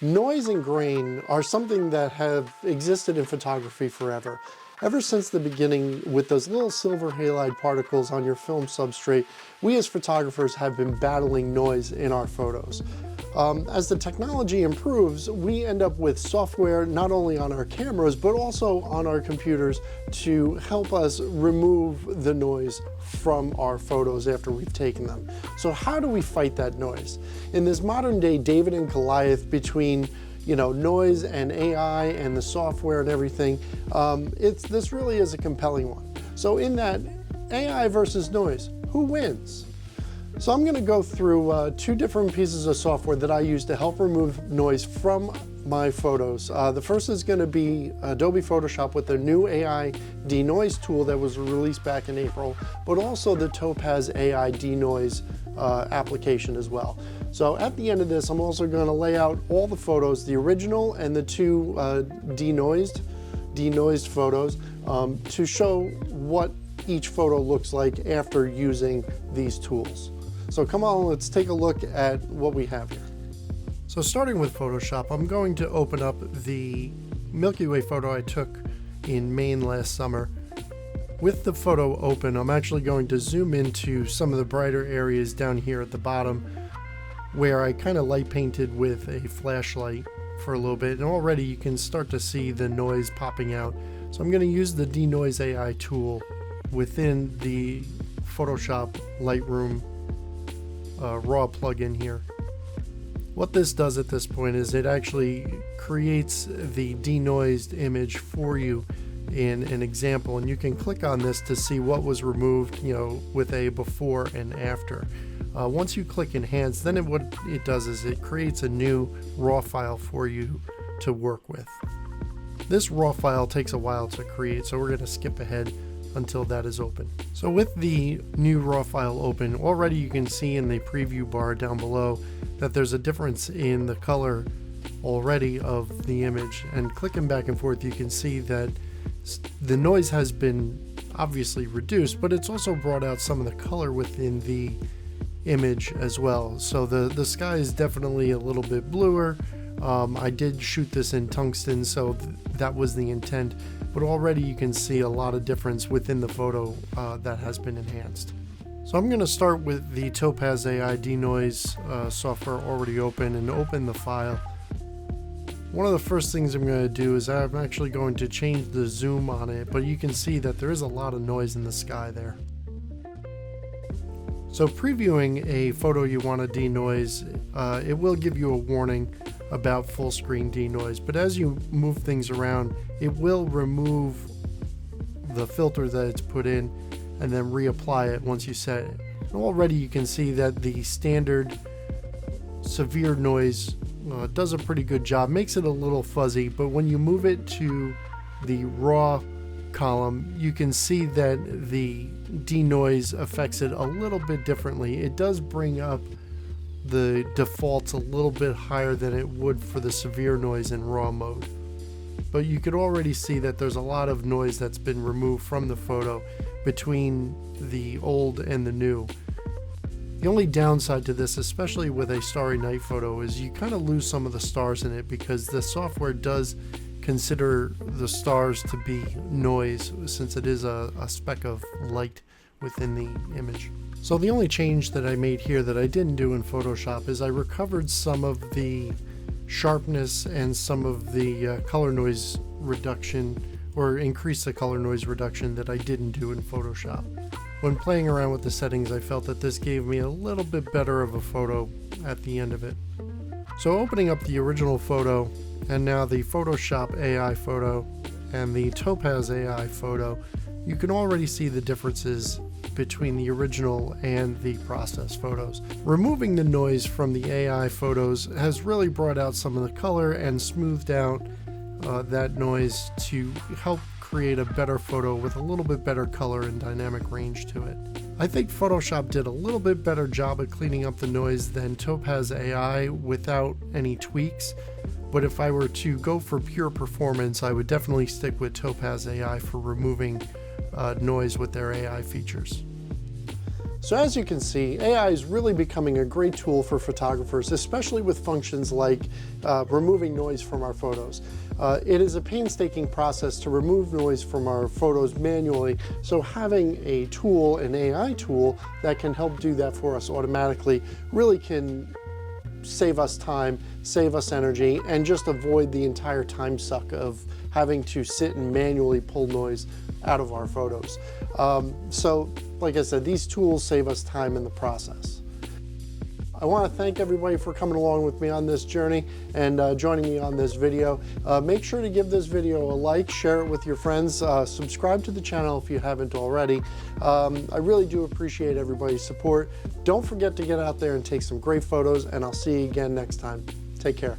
Noise and grain are something that have existed in photography forever. Ever since the beginning, with those little silver halide particles on your film substrate, we as photographers have been battling noise in our photos. As the technology improves, we end up with software not only on our cameras, but also on our computers to help us remove the noise from our photos after we've taken them. So how do we fight that noise? In this modern day David and Goliath between noise and AI and the software and everything, this really is a compelling one. So in that AI versus noise, who wins? So I'm going to go through two different pieces of software that I use to help remove noise from my photos. The first is going to be Adobe Photoshop with their new AI denoise tool that was released back in April, but also the Topaz AI denoise application as well. So at the end of this, I'm also going to lay out all the photos, the original and the two denoised photos, to show what each photo looks like after using these tools. So come on, let's take a look at what we have here. So starting with Photoshop, I'm going to open up the Milky Way photo I took in Maine last summer. With the photo open, I'm actually going to zoom into some of the brighter areas down here at the bottom where I kind of light painted with a flashlight for a little bit, and already you can start to see the noise popping out. So I'm going to use the Denoise AI tool within the Photoshop Lightroom raw plugin here. What this does at this point is it actually creates the denoised image for you in an example, and you can click on this to see what was removed, with a before and after. Once you click enhance, then what it does is it creates a new raw file for you to work with. This raw file takes a while to create, so we're going to skip ahead until that is open. So with the new raw file open, already you can see in the preview bar down below that there's a difference in the color already of the image, and clicking back and forth you can see that the noise has been obviously reduced, but it's also brought out some of the color within the image as well. So the sky is definitely a little bit bluer. I did shoot this in tungsten, so that was the intent, but already you can see a lot of difference within the photo that has been enhanced. So I'm going to start with the Topaz AI denoise software already open, and open the file. One of the first things I'm going to do is I'm actually going to change the zoom on it, but you can see that there is a lot of noise in the sky there. So previewing a photo you want to denoise, it will give you a warning about full screen denoise, but as you move things around, it will remove the filter that it's put in and then reapply it once you set it. And already you can see that the standard severe noise does a pretty good job, makes it a little fuzzy, but when you move it to the raw column, you can see that the denoise affects it a little bit differently. It does bring up the defaults a little bit higher than it would for the severe noise in raw mode. But you could already see that there's a lot of noise that's been removed from the photo between the old and the new. The only downside to this, especially with a starry night photo, is you kind of lose some of the stars in it because the software does consider the stars to be noise, since it is a speck of light within the image. So the only change that I made here that I didn't do in Photoshop is I recovered some of the sharpness and some of the color noise reduction, or increased the color noise reduction that I didn't do in Photoshop. When playing around with the settings, I felt that this gave me a little bit better of a photo at the end of it. So opening up the original photo, and now the Photoshop AI photo and the Topaz AI photo, you can already see the differences between the original and the process photos. Removing the noise from the AI photos has really brought out some of the color and smoothed out that noise to help create a better photo with a little bit better color and dynamic range to it. I think Photoshop did a little bit better job at cleaning up the noise than Topaz AI without any tweaks, but if I were to go for pure performance, I would definitely stick with Topaz AI for removing noise with their AI features. So as you can see, AI is really becoming a great tool for photographers, especially with functions like removing noise from our photos. It is a painstaking process to remove noise from our photos manually, so having a tool, an AI tool, that can help do that for us automatically really can save us time, save us energy, and just avoid the entire time suck of having to sit and manually pull noise out of our photos. So, like I said, these tools save us time in the process. I want to thank everybody for coming along with me on this journey and joining me on this video. Make sure to give this video a like, share it with your friends, subscribe to the channel if you haven't already. I really do appreciate everybody's support. Don't forget to get out there and take some great photos, and I'll see you again next time. Take care.